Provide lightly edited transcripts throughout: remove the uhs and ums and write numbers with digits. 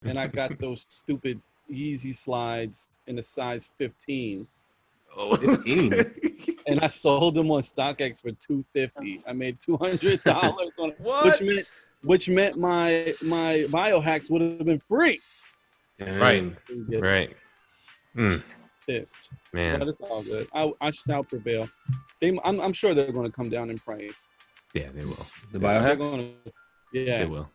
and I got those stupid Yeezy slides in a size 15. Oh. 15. And I sold them on StockX for $250. I made $200 on it, What? which meant my biohacks would have been free. Right. Right. Pissed. Man. But it's all good. I shall prevail. I'm sure they're going to come down in price. Yeah, they will. The biohacks? Yeah. They will.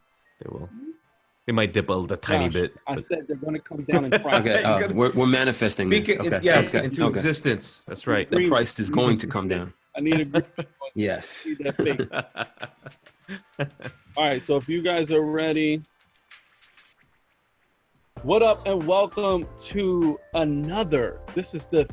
They might dip a tiny bit. I said they're going to come down in price. Okay, we're manifesting this. Okay. Yes, okay. into existence. That's right. The price is going to come down. I need a Yes. that fake. All right, so if you guys are ready, what up and welcome to another. This is the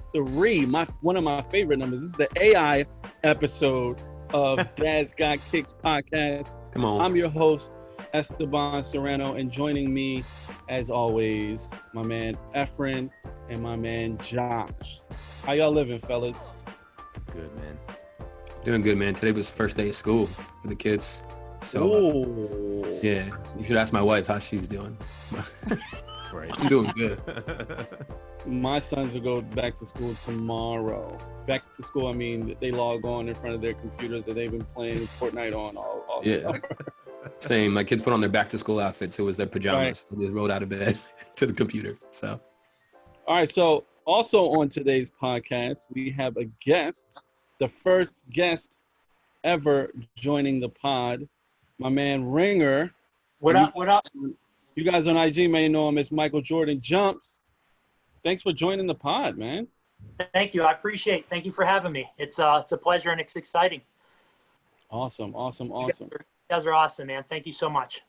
one of my favorite numbers. This is the AI episode of Dad's Got Kicks podcast. Come on. I'm your host, Esteban Serrano, and joining me, as always, my man Efren and my man Josh. How y'all living, fellas? Good, man. Doing good, man. Today was the first day of school for the kids. So, yeah, you should ask my wife how she's doing. Right. I'm doing good. My sons will go back to school tomorrow. Back to school, I mean, they log on in front of their computers that they've been playing Fortnite on all summer. Same. My kids put on their back to school outfits. It was their pajamas. Right. They just rolled out of bed to the computer. So, all right. So also on today's podcast, we have a guest, the first guest ever joining the pod, my man Ringer. What up? You guys on IG may know him as MICHAELJORDANJUMPS. Thanks for joining the pod, man. Thank you. I appreciate it. Thank you for having me. It's a pleasure and it's exciting. Awesome. You guys are awesome, man. Thank you so much.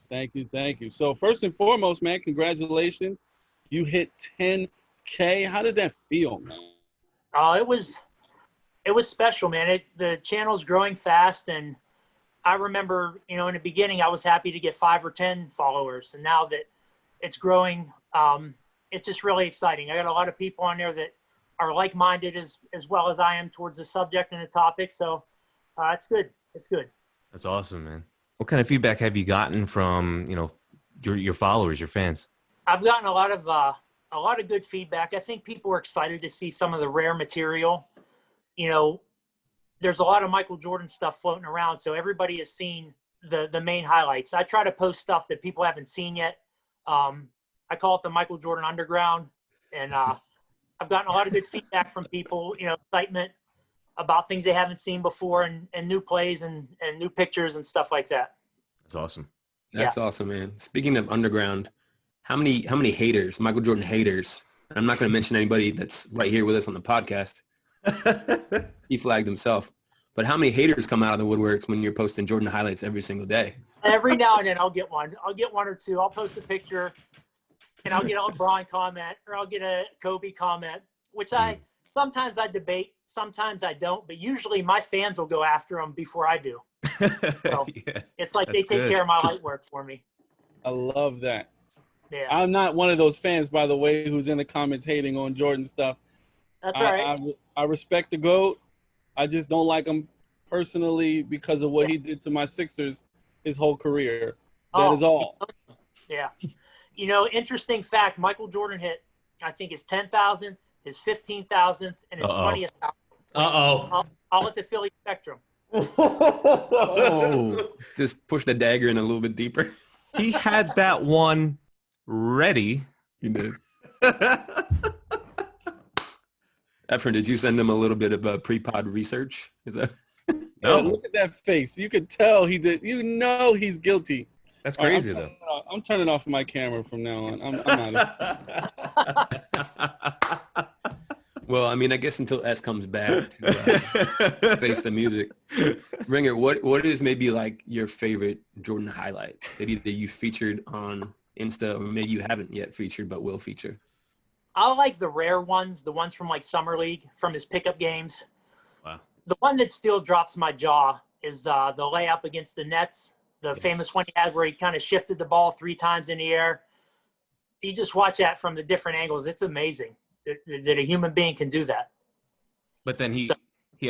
Thank you. So first and foremost, man, congratulations. You hit 10K. How did that feel, man? It was special, man. The channel's growing fast, and I remember, in the beginning, I was happy to get 5 or 10 followers, and now that it's growing, it's just really exciting. I got a lot of people on there that are like-minded as well as I am towards the subject and the topic, so it's good. It's good. That's awesome, man. What kind of feedback have you gotten from your followers, your fans? I've gotten a lot of good feedback. I think people are excited to see some of the rare material. There's a lot of Michael Jordan stuff floating around, so everybody has seen the main highlights. I try to post stuff that people haven't seen yet. I call it the Michael Jordan Underground, and I've gotten a lot of good feedback from people, excitement about things they haven't seen before, and new plays and new pictures and stuff like that. That's awesome. That's awesome, man. Speaking of Underground, how many haters, Michael Jordan haters, I'm not going to mention anybody that's right here with us on the podcast. He flagged himself. But how many haters come out of the woodworks when you're posting Jordan highlights every single day? Every now and then I'll get one. I'll get one or two. I'll post a picture, and I'll get a LeBron comment, or I'll get a Kobe comment, which sometimes I debate, sometimes I don't. But usually my fans will go after them before I do. So it's like they take care of my light work for me. I love that. Yeah. I'm not one of those fans, by the way, who's in the comments hating on Jordan stuff. That's all right. I respect the GOAT. I just don't like him personally because of what he did to my Sixers his whole career. That is all. Yeah. Interesting fact, Michael Jordan hit, I think, his 10,000th, his 15,000th, and his 20th. I'll let the Philly Spectrum. Oh, just push the dagger in a little bit deeper. He had that one ready. He did. Efren, did you send him a little bit of pre-pod research? Is that? No. Look at that face. You could tell he did. He's guilty. That's crazy, though. I'm turning off my camera from now on. I'm out. Well, I mean, I guess until S comes back to face the music. Ringer, what is maybe like your favorite Jordan highlight that either you featured on Insta or maybe you haven't yet featured but will feature? I like the rare ones, the ones from like Summer League, from his pickup games. Wow. The one that still drops my jaw is the layup against the Nets, the famous one he had where he kind of shifted the ball 3 times in the air. You just watch that from the different angles. It's amazing that a human being can do that. But then he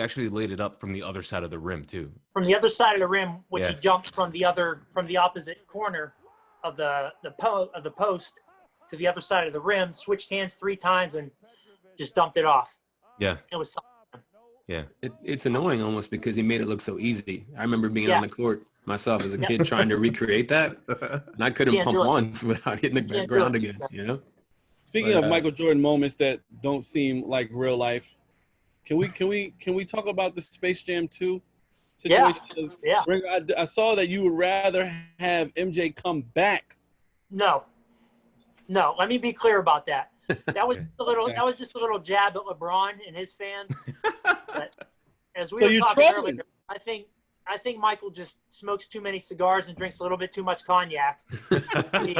actually laid it up from the other side of the rim too. From the other side of the rim, which he jumped from the opposite corner the post to the other side of the rim, switched hands 3 times, and just dumped it off. Yeah. It was. Yeah. It's annoying almost because he made it look so easy. I remember being on the court myself as a kid trying to recreate that, and I couldn't pump once without hitting the ground again. You know. Speaking of Michael Jordan moments that don't seem like real life, can we talk about the Space Jam 2 situation? Yeah. I saw that you would rather have MJ come back. No. Let me be clear about that. That was That was just a little jab at LeBron and his fans. But as we were talking earlier, I think Michael just smokes too many cigars and drinks a little bit too much cognac. He's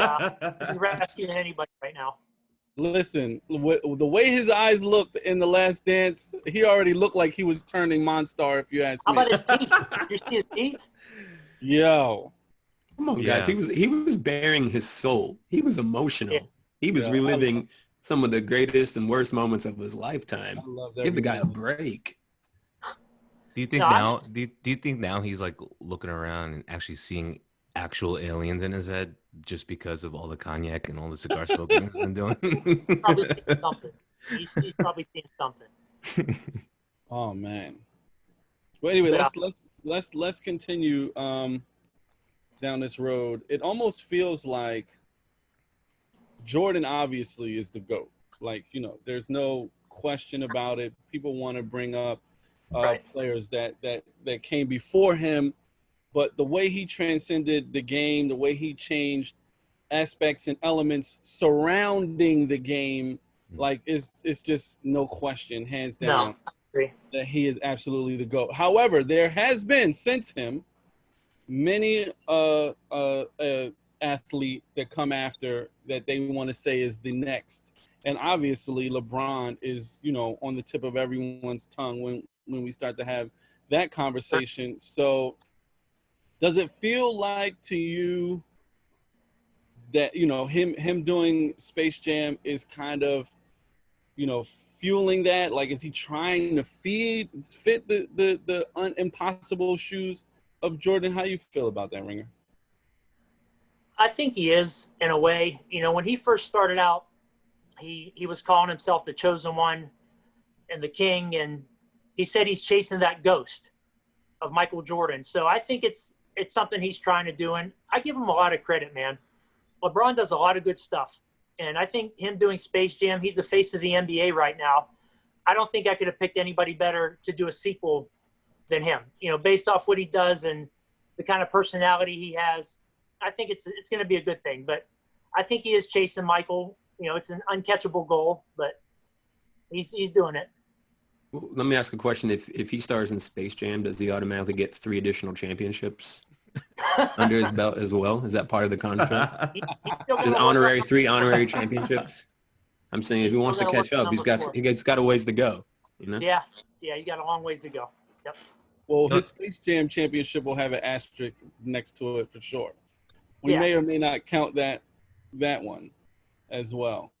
rescuing anybody right now. Listen, the way his eyes looked in The Last Dance, he already looked like he was turning Monstar, if you ask me. How about his teeth? You see his teeth? Yo. Come on, guys. He was bearing his soul. He was emotional. Yeah. He was reliving some of the greatest and worst moments of his lifetime. Give the guy a break. Do you think now? Do you think now he's like looking around and actually seeing actual aliens in his head just because of all the cognac and all the cigar smoking he's been doing? Probably seeing something. He's probably seeing something. Oh man. Well, anyway, let's continue down this road. It almost feels like Jordan obviously is the GOAT. Like, you know, there's no question about it. People want to bring up players that came before him, but the way he transcended the game, the way he changed aspects and elements surrounding the game, like it's just no question, hands down, that he is absolutely the GOAT. However, there has been since him many athlete that come after that they want to say is the next. And obviously LeBron is, you know, on the tip of everyone's tongue when we start to have that conversation. So does it feel like to you that, you know, him doing Space Jam is kind of, you know, fueling that? Like, is he trying to fit the impossible shoes of Jordan? How you feel about that, Ringer? I think he is, in a way. You know, when he first started out, he was calling himself the chosen one and the king, and he said he's chasing that ghost of Michael Jordan. So I think it's something he's trying to do, and I give him a lot of credit, man. LeBron does a lot of good stuff, and I think him doing Space Jam, he's the face of the NBA right now. I don't think I could have picked anybody better to do a sequel than him, you know, based off what he does and the kind of personality he has. I think it's going to be a good thing, but I think he is chasing Michael. You know, it's an uncatchable goal, but he's doing it. Well, let me ask a question. If he stars in Space Jam, does he automatically get 3 additional championships under his belt as well? Is that part of the contract? There's 3 honorary championships. I'm saying if he wants to catch up, he's got a ways to go. You know? Yeah, you got a long ways to go. Yep. Well, his Space Jam championship will have an asterisk next to it for sure. We may or may not count that one as well.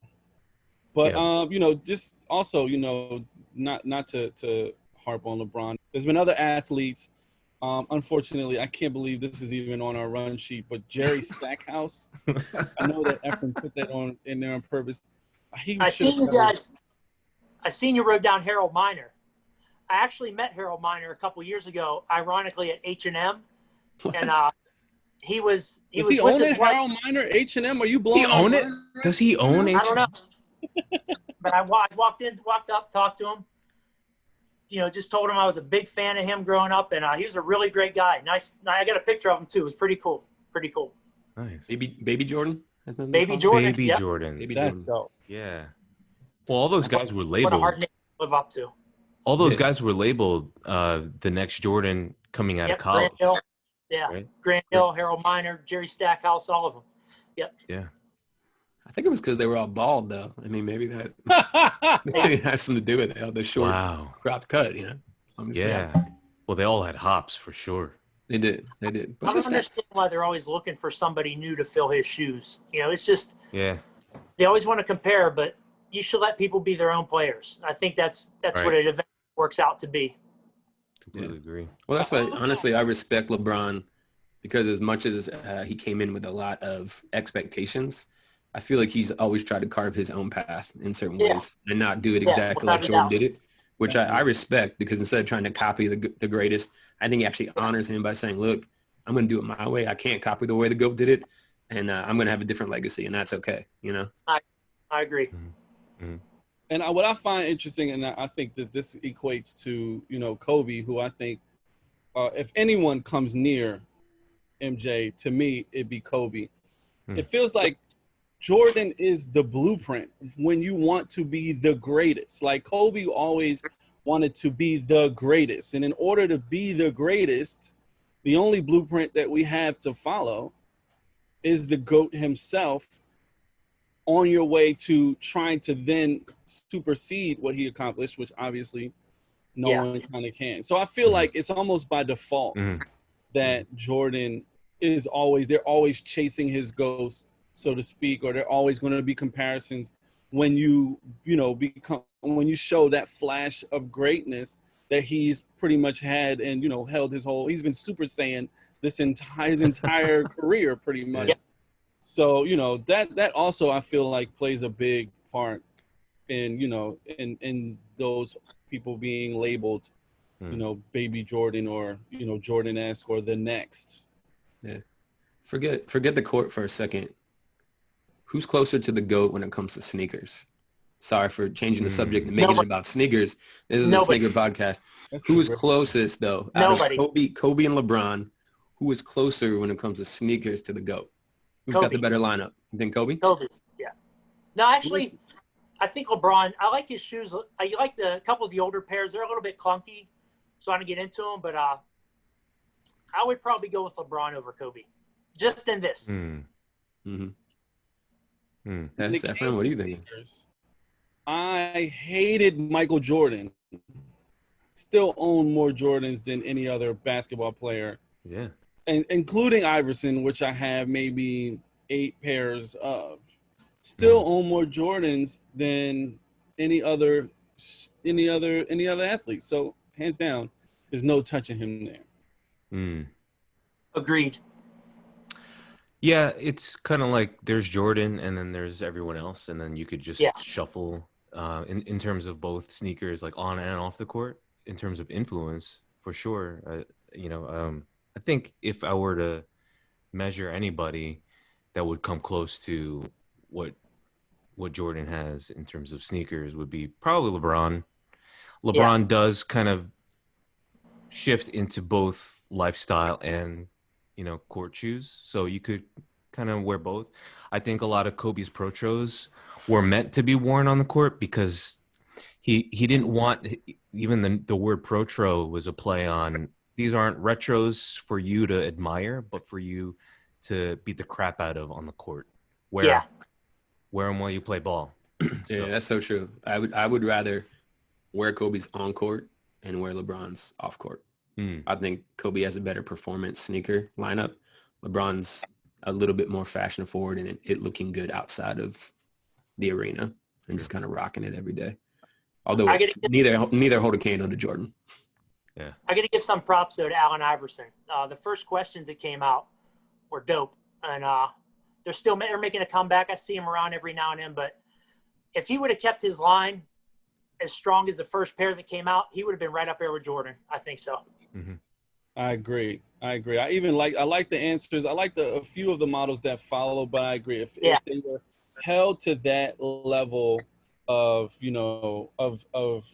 But you know, just also, you know, not to harp on LeBron. There's been other athletes. Unfortunately, I can't believe this is even on our run sheet, but Jerry Stackhouse. I know that Efren put that in there on purpose. I seen you guys. I seen you wrote down Harold Miner. I actually met Harold Miner a couple years ago, ironically at H&M, and he was own it? Harold Miner, H&M? Are you blowing? He own it? Does he own H&M? I don't know. But I walked up, talked to him. You know, just told him I was a big fan of him growing up, and he was a really great guy. Nice. I got a picture of him too. It was pretty cool. Nice. Baby Jordan. Baby Jordan. Baby Jordan. Baby Jordan. Yeah. Well, all those guys were labeled. What a hard name to live up to. All those guys were labeled the next Jordan coming out of college. Grant Hill. Yeah. Right? Grant Hill, Harold Miner, Jerry Stackhouse, all of them. Yep. Yeah. I think it was because they were all bald, though. I mean, maybe that has something to do with it. The short cropped cut, you know. Yeah. Well, they all had hops for sure. They did. But I don't understand why they're always looking for somebody new to fill his shoes. You know, it's just they always want to compare, but you should let people be their own players. I think that's what it eventually works out to be. Completely agree. Well, that's why, honestly, I respect LeBron because as much as he came in with a lot of expectations, I feel like he's always tried to carve his own path in certain ways and not do it exactly like Jordan did it, which I respect, because instead of trying to copy the greatest, I think he actually honors him by saying, look, I'm going to do it my way. I can't copy the way the GOAT did it, and I'm going to have a different legacy, and that's okay, you know? I agree. Mm-hmm. Mm-hmm. And what I find interesting, and I think that this equates to, you know, Kobe, who I think if anyone comes near MJ, to me, it'd be Kobe. It feels like Jordan is the blueprint when you want to be the greatest. Like Kobe always wanted to be the greatest. And in order to be the greatest, the only blueprint that we have to follow is the GOAT himself on your way to trying to then supersede what he accomplished, which obviously no one kind of can. So I feel like it's almost by default that Jordan is they're always chasing his ghost, so to speak, or they're always going to be comparisons when when you show that flash of greatness that he's pretty much had and, you know, held he's been Super Saiyan his entire career pretty much. So, you know, that also I feel like plays a big part in, you know, in those people being labeled, you know, baby Jordan or, you know, Jordan-esque or the next. Yeah. Forget the court for a second. Who's closer to the GOAT when it comes to sneakers? Sorry for changing the subject and making it about sneakers. This is a sneaker podcast. Who's closest, though? Out of Kobe and LeBron, who is closer when it comes to sneakers to the GOAT? Who's got the better lineup? You think Kobe? Kobe, yeah. No, actually, I think LeBron, I like his shoes. I like a couple of the older pairs. They're a little bit clunky, so I don't get into them. But I would probably go with LeBron over Kobe, just in this. That's Efren. What do you think? I hated Michael Jordan. Still own more Jordans than any other basketball player. Yeah. And including Iverson, which I have maybe 8 pairs of. Still own more Jordans than any other athlete. So hands down, there's no touching him there. Agreed. Yeah, it's kind of like there's Jordan and then there's everyone else, and then you could just shuffle in terms of both sneakers, like on and off the court, in terms of influence, for sure. I think if I were to measure anybody that would come close to what Jordan has in terms of sneakers would be probably LeBron. LeBron does kind of shift into both lifestyle and, you know, court shoes. So you could kind of wear both. I think a lot of Kobe's Protros were meant to be worn on the court because he didn't want, even the word Protro was a play on, these aren't retros for you to admire, but for you to beat the crap out of on the court. Wear them while you play ball. Yeah, that's so true. I would rather wear Kobe's on court and wear LeBron's off court. I think Kobe has a better performance sneaker lineup. LeBron's a little bit more fashion forward and it looking good outside of the arena and just kind of rocking it every day. Although neither hold a candle to Jordan. Yeah, I got to give some props though to Allen Iverson. The first questions that came out were dope, and they're making a comeback. I see him around every now and then, but if he would have kept his line as strong as the first pair that came out, he would have been right up there with Jordan. I think so. I agree. I like the answers. I like a few of the models that follow, but I agree. If they were held to that level of, you know, of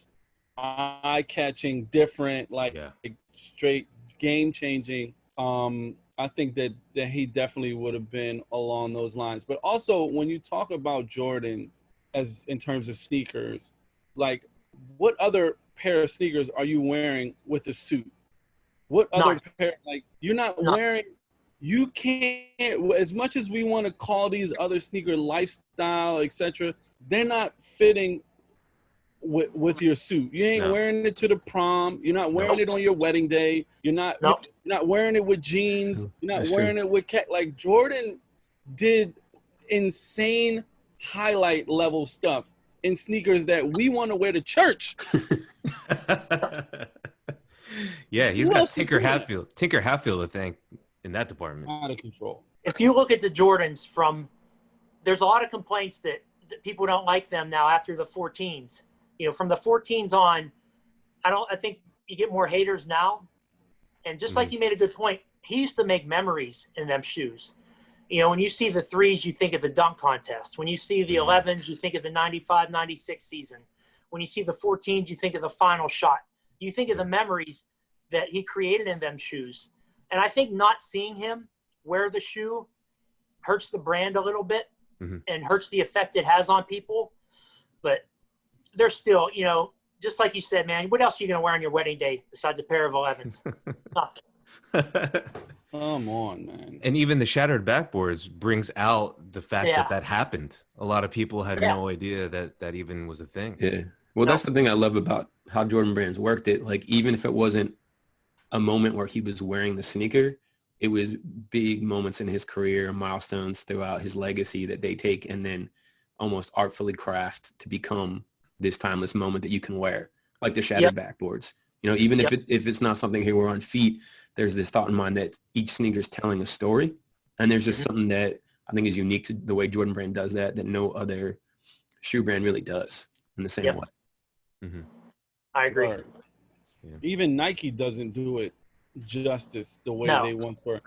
eye-catching, different, like straight game-changing, I think that he definitely would have been along those lines. But also, when you talk about Jordans as in terms of sneakers, like what other pair of sneakers are you wearing with a suit? What other pair? Like you're not wearing. You can't. As much as we want to call these other sneaker lifestyle, etc., they're not fitting with your suit. You ain't wearing it to the prom. You're not wearing it on your wedding day. You're not wearing it with jeans. You're not wearing it with like Jordan did insane highlight level stuff in sneakers that we want to wear to church. Yeah, he's got Tinker Hatfield to thank in that department. Out of control. If you look at the Jordans there's a lot of complaints that people don't like them now after the 14s. From the 14s on, I think you get more haters now. And just like you made a good point, he used to make memories in them shoes. When you see the 3s, you think of the dunk contest. When you see the 11s, you think of the 95, 96 season. When you see the 14s, you think of the final shot. You think of the memories that he created in them shoes. And I think not seeing him wear the shoe hurts the brand a little bit and hurts the effect it has on people. But they're still, just like you said, man, what else are you going to wear on your wedding day besides a pair of 11s? Nothing. Come on, man. And even the shattered backboards brings out the fact that happened. A lot of people had no idea that even was a thing. Yeah. Well, that's the thing I love about how Jordan Brands worked it. Like, even if it wasn't a moment where he was wearing the sneaker, it was big moments in his career, milestones throughout his legacy that they take and then almost artfully craft to become this timeless moment that you can wear, like the shattered backboards. Even if it's not something he wore on feet, there's this thought in mind that each sneaker is telling a story. And there's just something that I think is unique to the way Jordan Brand does that no other shoe brand really does in the same way. I agree. Right. Yeah. Even Nike doesn't do it justice the way they once were.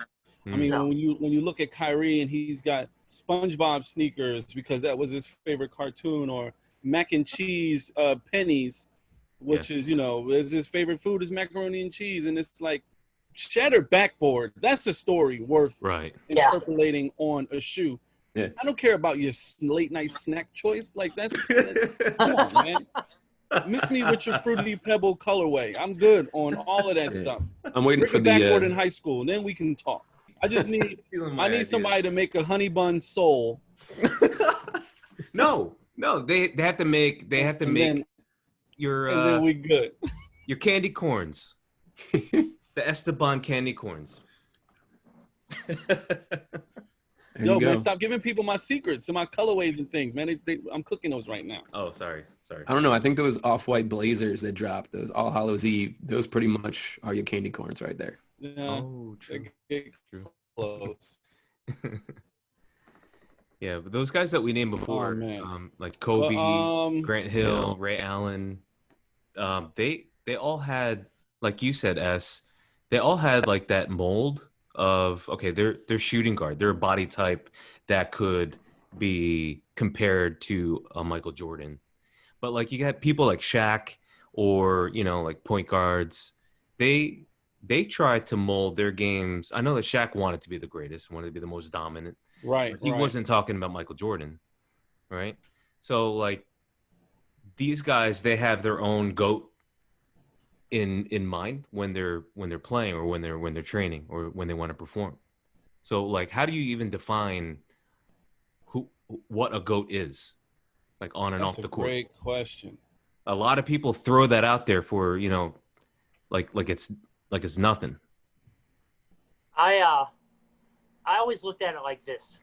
I mean, when you look at Kyrie and he's got SpongeBob sneakers because that was his favorite cartoon, or mac and cheese pennies, which is, is his favorite food is macaroni and cheese. And it's like shattered backboard. That's a story worth interpolating on a shoe. Yeah. I don't care about your late night snack choice. Like that's come on, man. Mix me with your Fruity Pebble colorway. I'm good on all of that stuff. I'm waiting for the backboard in high school, and then we can talk. I just need somebody to make a honey bun sole. No, they have to make your and then we good. Your candy corns. The Esteban candy corns. Yo, man, stop giving people my secrets and my colorways and things, man. I'm cooking those right now. Oh, sorry. I don't know. I think those off-white blazers that dropped, those All Hallows Eve, those pretty much are your candy corns right there. Yeah. Oh, true. Close. Yeah, but those guys that we named before, like Kobe, Grant Hill, Ray Allen, they all had, like you said, they all had like that mold of, okay, they're shooting guard. They're a body type that could be compared to a Michael Jordan. But like you got people like Shaq or, like point guards, they tried to mold their games. I know that Shaq wanted to be the greatest, wanted to be the most dominant. Right. He wasn't talking about Michael Jordan, right? So like these guys, they have their own GOAT in mind when they're playing or when they're training or when they want to perform. So like, how do you even define what a GOAT is, like on and off the court? Great question. A lot of people throw that out there for like it's nothing. I always looked at it like this: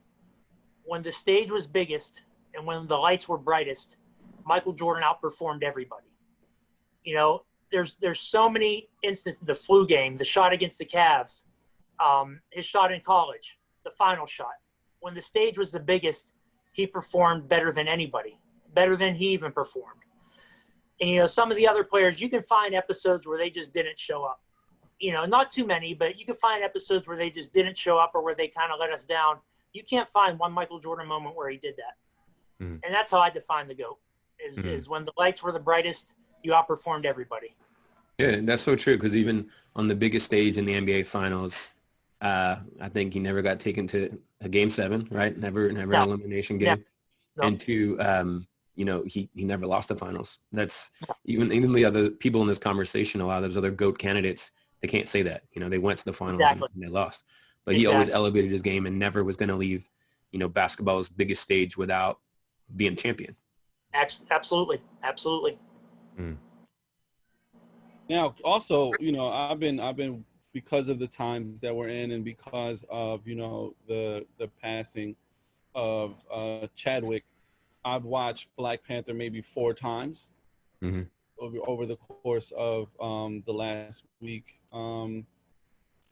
when the stage was biggest and when the lights were brightest, Michael Jordan outperformed everybody. There's so many instances. The flu game, the shot against the Cavs, his shot in college, the final shot. When the stage was the biggest, he performed better than anybody, better than he even performed. And, some of the other players, you can find episodes where they just didn't show up. Not too many, but you can find episodes where they just didn't show up or where they kind of let us down. You can't find one Michael Jordan moment where he did that. And that's how I define the GOAT, is when the lights were the brightest, you outperformed everybody. Yeah, that's so true, because even on the biggest stage in the NBA Finals, I think he never got taken to a Game 7, right? Never an elimination game. No. And he never lost the finals. That's even the other people in this conversation, a lot of those other GOAT candidates, they can't say that. They went to the finals and they lost. But he always elevated his game and never was going to leave, basketball's biggest stage without being champion. Absolutely. Now, also, I've been because of the times that we're in and because of, the passing of Chadwick, I've watched Black Panther maybe 4 times over the course of the last week. And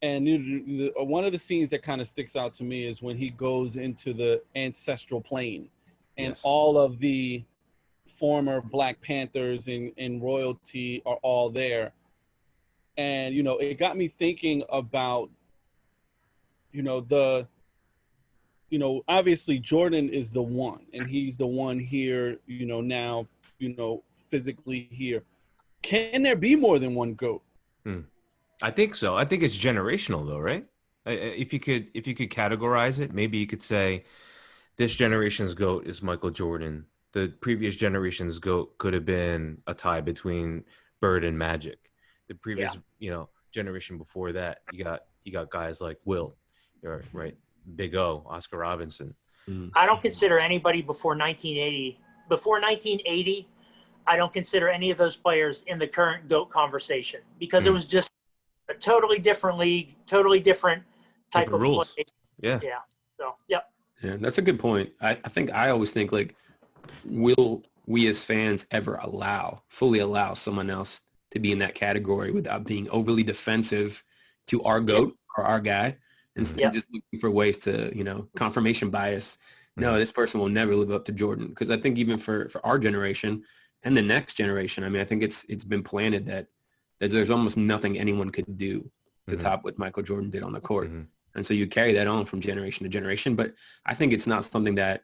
And one of the scenes that kind of sticks out to me is when he goes into the ancestral plane, and all of the former Black Panthers in royalty are all there. And, it got me thinking about, obviously Jordan is the one, and he's the one here, now, physically here. Can there be more than one GOAT? I think so. I think it's generational though, right? If you could categorize it, maybe you could say this generation's GOAT is Michael Jordan. The previous generation's GOAT could have been a tie between Bird and Magic. The previous, generation before that, you got guys like Will, right? Big O, Oscar Robinson. I don't consider anybody before 1980. Before 1980, I don't consider any of those players in the current GOAT conversation because it was just a totally different league, totally different type of rules. play. Yeah. So, yep. Yeah, that's a good point. I always think, like, will we as fans ever fully allow someone else to be in that category without being overly defensive to our GOAT or our guy, instead of just looking for ways to, confirmation bias. No, this person will never live up to Jordan. Because I think even for our generation and the next generation, I mean, I think it's been planted that there's almost nothing anyone could do to top what Michael Jordan did on the court. And so you carry that on from generation to generation. But I think it's not something that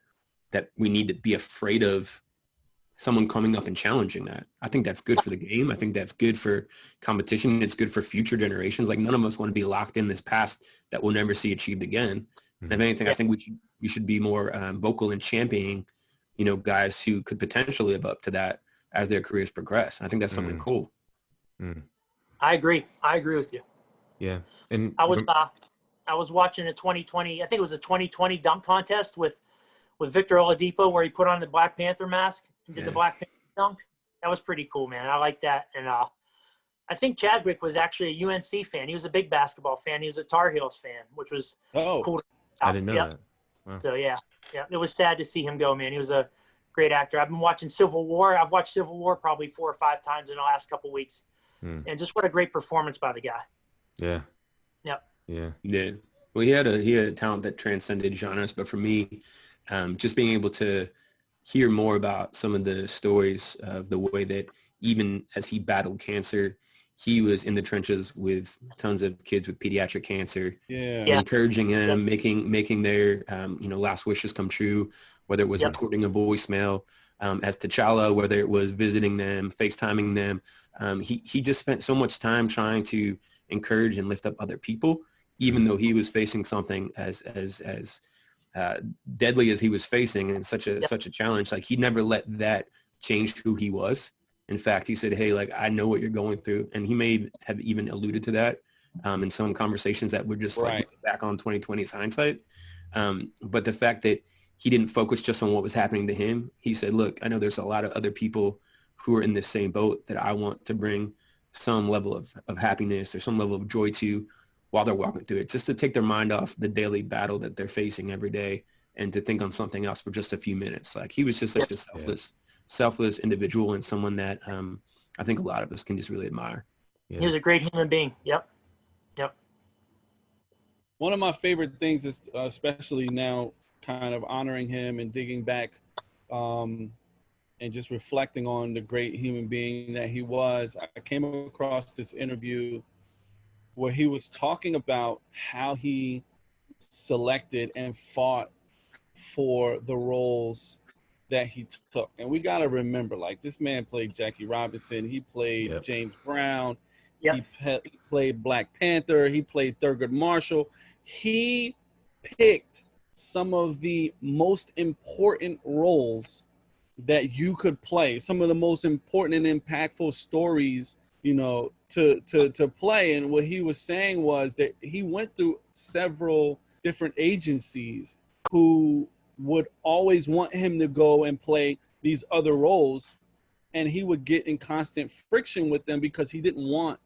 we need to be afraid of someone coming up and challenging that. I think that's good for the game. I think that's good for competition. It's good for future generations. Like, none of us want to be locked in this past that we'll never see achieved again. And if anything, I think we should be more vocal in championing, guys who could potentially live up to that as their careers progress. I think that's something cool. I agree with you. Yeah. And I was watching a 2020, I think it was a 2020 dunk contest with Victor Oladipo, where he put on the Black Panther mask and did the Black Panther dunk. That was pretty cool, man. I like that. And I think Chadwick was actually a UNC fan. He was a big basketball fan. He was a Tar Heels fan, which was cool. I didn't know that. Wow. So, yeah. It was sad to see him go, man. He was a great actor. I've been watching Civil War. I've watched Civil War probably 4 or 5 times in the last couple of weeks. And just what a great performance by the guy. Yeah. Yep. Yeah. Well, he had a talent that transcended genres, but for me, just being able to hear more about some of the stories of the way that even as he battled cancer, he was in the trenches with tons of kids with pediatric cancer, encouraging them, making their last wishes come true, whether it was recording a voicemail, as T'Challa, whether it was visiting them, FaceTiming them. He just spent so much time trying to encourage and lift up other people, even though he was facing something as deadly as he was facing and such a challenge. Like, he never let that change who he was. In fact, he said, hey, like, I know what you're going through. And he may have even alluded to that in some conversations that were just like back on 2020's hindsight. But the fact that he didn't focus just on what was happening to him, he said, look, I know there's a lot of other people who are in this same boat that I want to bring some level of happiness or some level of joy to while they're walking through it, just to take their mind off the daily battle that they're facing every day and to think on something else for just a few minutes. Like, he was just such a selfless individual, and someone that I think a lot of us can just really admire. He was a great human being. Yep. One of my favorite things is, especially now, kind of honoring him and digging back and just reflecting on the great human being that he was. I came across this interview where he was talking about how he selected and fought for the roles that he took. And we got to remember, like, this man played Jackie Robinson. He played James Brown. He played Black Panther. He played Thurgood Marshall. He picked some of the most important roles that you could play, some of the most important and impactful stories, to play. And what he was saying was that he went through several different agencies who would always want him to go and play these other roles, and he would get in constant friction with them because he didn't want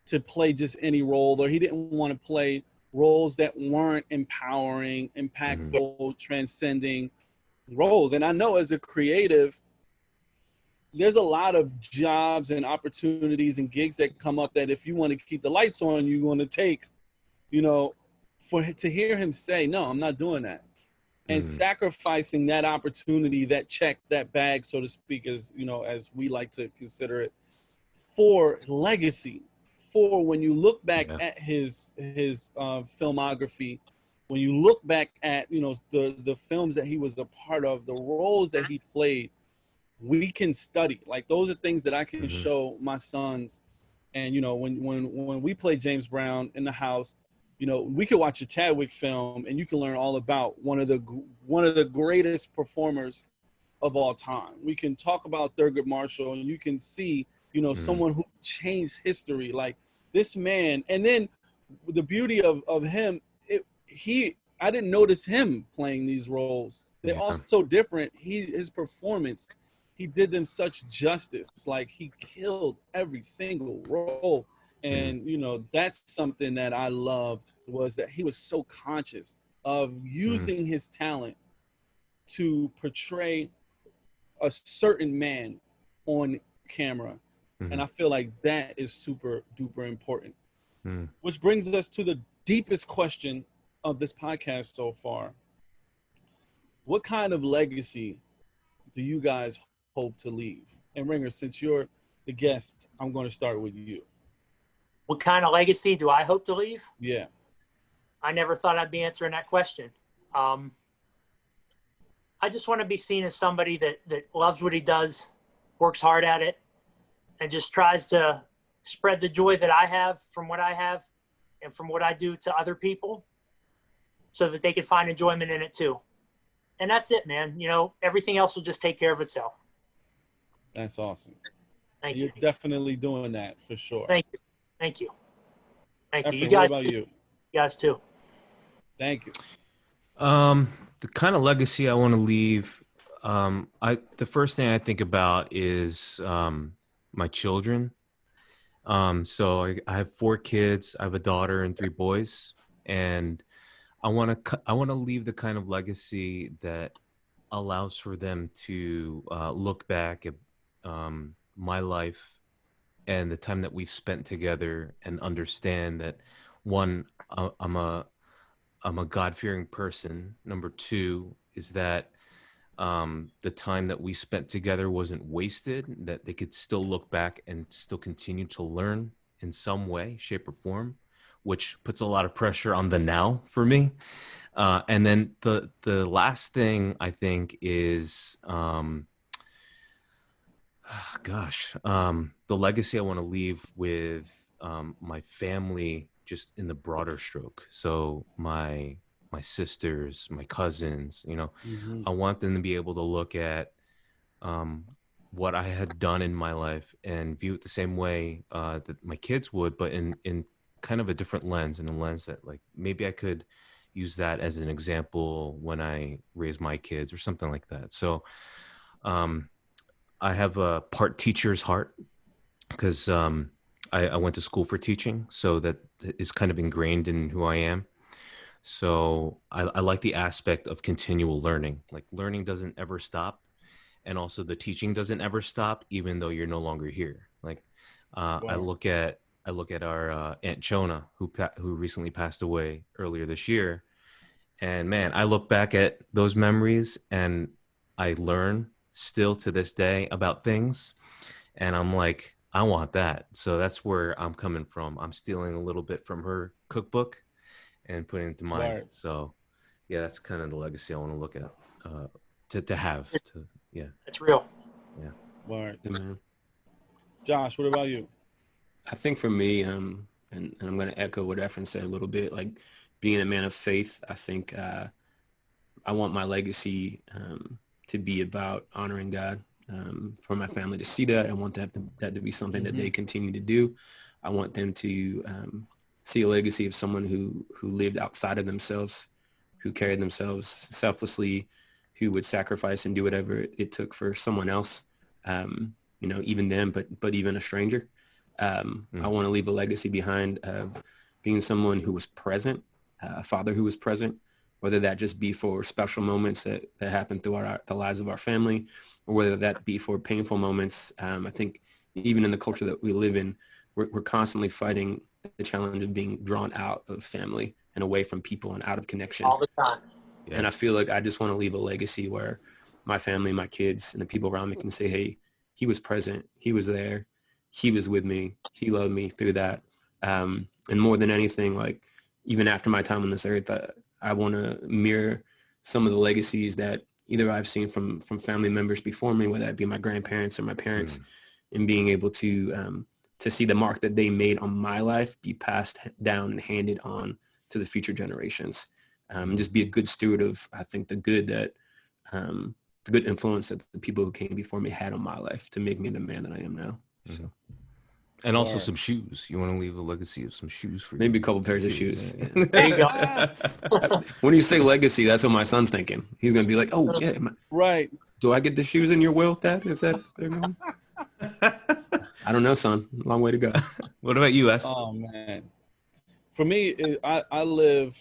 to play just any role, or he didn't want to play roles that weren't empowering, impactful, transcending roles. And I know as a creative, there's a lot of jobs and opportunities and gigs that come up that if you want to keep the lights on, you want to take you know, to hear him say, no, I'm not doing that. And sacrificing that opportunity, that check, that bag, so to speak, as you know, as we like to consider it, for legacy, for when you look back at his filmography, when you look back at, you know, the films that he was a part of, the roles that he played, we can study. Like, those are things that I can show my sons. And you know, when we play James Brown in the house, you know, we could watch a Chadwick film and you can learn all about one of the greatest performers of all time. We can talk about Thurgood Marshall and you can see, you know, someone who changed history, like this man. And then the beauty of him, I didn't notice him playing these roles. They're all so different. His performance, he did them such justice. Like, he killed every single role. And, you know, that's something that I loved, was that he was so conscious of using his talent to portray a certain man on camera. And I feel like that is super duper important. Which brings us to the deepest question of this podcast so far. What kind of legacy do you guys hope to leave? And Ringer, since you're the guest, I'm going to start with you. What kind of legacy do I hope to leave? Yeah. I never thought I'd be answering that question. I just want to be seen as somebody that loves what he does, works hard at it, and just tries to spread the joy that I have from what I have and from what I do to other people, so that they can find enjoyment in it too. And that's it, man. You know, everything else will just take care of itself. That's awesome. Thank you. You're definitely doing that for sure. Thank you. Thank you. Thank Efren, you. You guys, what about you? You guys too. Thank you. The kind of legacy I want to leave, the first thing I think about is my children. So I have 4 kids. I have a daughter and 3 boys, and I want to leave the kind of legacy that allows for them to look back at my life and the time that we've spent together and understand that, one, I'm a God-fearing person. Number 2 is that the time that we spent together wasn't wasted, that they could still look back and still continue to learn in some way, shape, or form, which puts a lot of pressure on the now for me. And then the last thing I think is, the legacy I want to leave with my family, just in the broader stroke. So my sisters, my cousins, you know, I want them to be able to look at what I had done in my life and view it the same way that my kids would, but in kind of a different lens, in a lens that, like, maybe I could use that as an example when I raise my kids or something like that. So I have a part teacher's heart, because I went to school for teaching, so that is kind of ingrained in who I am. So I like the aspect of continual learning. Like, learning doesn't ever stop, and also the teaching doesn't ever stop, even though you're no longer here. Like, wow. I look at our Aunt Jonah, who recently passed away earlier this year, and man, I look back at those memories and I learn still to this day about things, and I'm like, I want that. So that's where I'm coming from. I'm stealing a little bit from her cookbook and putting it to mine. Right. So yeah, that's kind of the legacy I want to look at, to have. Yeah. It's real. Yeah. Right. Yeah, Josh, what about you? I think for me, and I'm going to echo what Efren said a little bit, like being a man of faith, I think I want my legacy to be about honoring God, for my family to see that. I want that to be something that they continue to do. I want them to see a legacy of someone who lived outside of themselves, who carried themselves selflessly, who would sacrifice and do whatever it took for someone else, you know, even them, but even a stranger. I want to leave a legacy behind of being someone who was present, a father who was present, whether that just be for special moments that happen through the lives of our family, or whether that be for painful moments. I think even in the culture that we live in, we're constantly fighting the challenge of being drawn out of family and away from people and out of connection. All the time. Yeah. And I feel like I just want to leave a legacy where my family, my kids, and the people around me can say, hey, he was present. He was there. He was with me. He loved me through that. And more than anything, like even after my time on this earth, I want to mirror some of the legacies that either I've seen from family members before me, whether that be my grandparents or my parents, and being able to see the mark that they made on my life be passed down and handed on to the future generations. And just be a good steward of, I think, the good influence that the people who came before me had on my life to make me the man that I am now. So. And also some shoes. You want to leave a legacy of some shoes for maybe a couple pairs of shoes. Yeah. There you go. When you say legacy, that's what my son's thinking. He's going to be like, oh, yeah. Right. Do I get the shoes in your will, Dad? Is that they're going? I don't know, son. Long way to go. What about you, S? Oh, man. For me, I live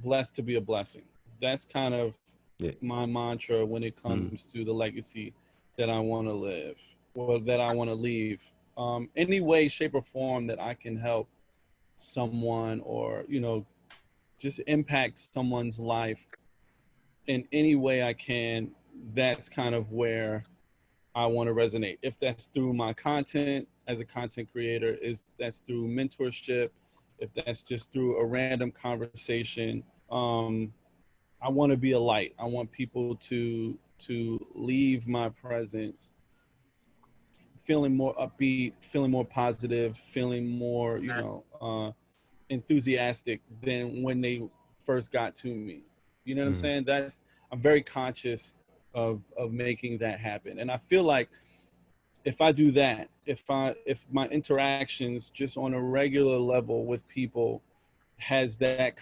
blessed to be a blessing. That's kind of my mantra when it comes to the legacy that I want to live or that I want to leave. Any way, shape, or form that I can help someone or, just impact someone's life in any way I can, that's kind of where I want to resonate. If that's through my content as a content creator, if that's through mentorship, if that's just through a random conversation, I want to be a light. I want people to leave my presence feeling more upbeat, feeling more positive, feeling more, enthusiastic than when they first got to me. You know what I'm saying? I'm very conscious of making that happen. And I feel like if I do that, if my interactions just on a regular level with people has that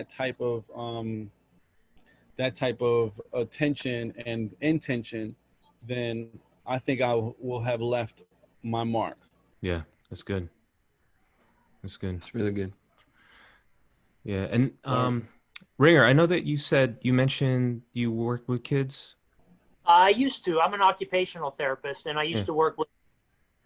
type of attention and intention, then I think I will have left my mark. Yeah, that's good. That's good. It's really good. Yeah, and Ringer, I know that you mentioned you work with kids. I used to. I'm an occupational therapist, and I used to work with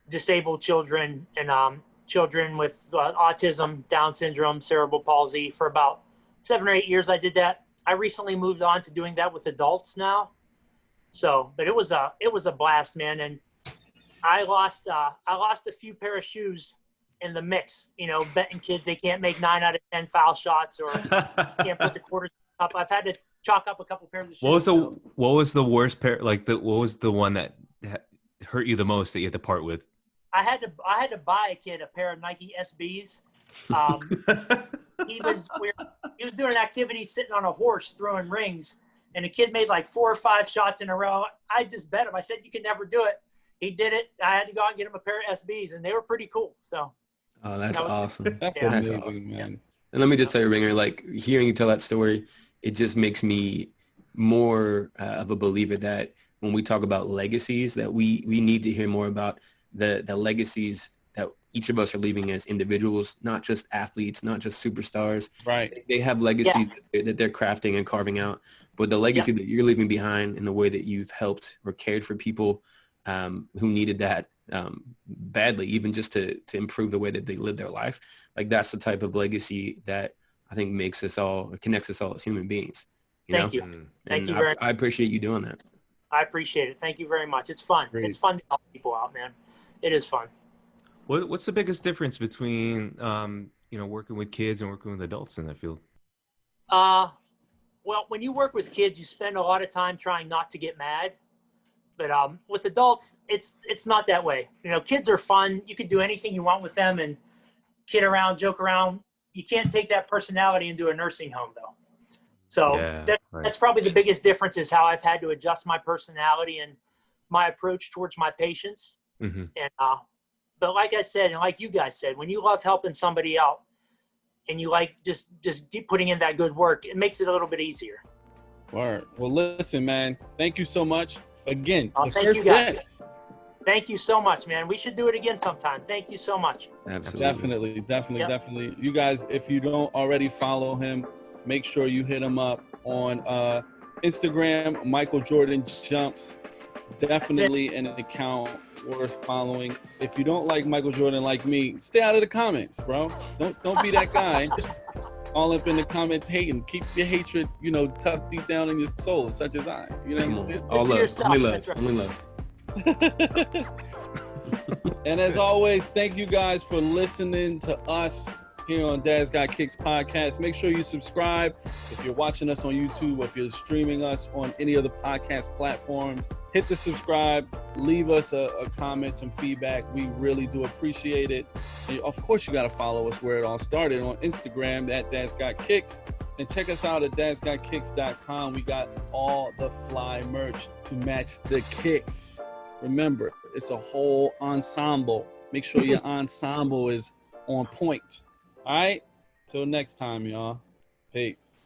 disabled children and children with autism, Down syndrome, cerebral palsy for about 7 or 8 years. I did that. I recently moved on to doing that with adults now. So, but it was a blast, man. And I lost a few pair of shoes in the mix, betting kids they can't make 9 out of 10 foul shots or can't put the quarters up. I've had to chalk up a couple pairs of shoes. What was the worst pair? What was the one that hurt you the most that you had to part with? I had to buy a kid a pair of Nike SBs. He was doing an activity sitting on a horse throwing rings, and the kid made like 4 or 5 shots in a row. I just bet him. I said, you can never do it. He did it. I had to go out and get him a pair of SBs, and they were pretty cool. So. Oh, that's awesome. That's amazing, awesome, man. And let me just tell you, Ringer, like hearing you tell that story, it just makes me more of a believer that when we talk about legacies, that we need to hear more about the legacies that each of us are leaving as individuals, not just athletes, not just superstars. Right. They have legacies that they're crafting and carving out, but the legacy that you're leaving behind in the way that you've helped or cared for people who needed that badly, even just to improve the way that they live their life. Like that's the type of legacy that I think connects us all as human beings. Thank you. Thank you very much. I appreciate you doing that. I appreciate it. Thank you very much. It's fun. Great. It's fun to help people out, man. It is fun. What's the biggest difference between working with kids and working with adults in that field? Well, when you work with kids, you spend a lot of time trying not to get mad. But with adults, it's not that way. Kids are fun. You can do anything you want with them and kid around, joke around. You can't take that personality into a nursing home, though. So that's probably the biggest difference is how I've had to adjust my personality and my approach towards my patients. Mm-hmm. And but like I said, and like you guys said, when you love helping somebody out and you like just keep putting in that good work, it makes it a little bit easier. All right. Well, listen, man. Thank you so much. Again, thank you guys. Thank you so much, man. We should do it again sometime. Thank you so much. Absolutely. Definitely. You guys, if you don't already follow him, make sure you hit him up on Instagram, MICHAELJORDANJUMPS. Definitely an account worth following. If you don't like Michael Jordan like me, stay out of the comments, bro. Don't be that guy. All up in the comments hating. Keep your hatred, tucked deep down in your soul, such as I. You know what I'm saying? All love. Only love. Only love. And as always, thank you guys for listening to us here on Dad's Got Kicks podcast. Make sure you subscribe if you're watching us on YouTube or if you're streaming us on any of the podcast platforms. Hit the subscribe, leave us a comment, some feedback. We really do appreciate it. And of course, you got to follow us where it all started on Instagram at Dad's Got Kicks. And check us out at dadsgotkicks.com. We got all the fly merch to match the kicks. Remember, it's a whole ensemble. Make sure your ensemble is on point. All right? Till next time, y'all. Peace.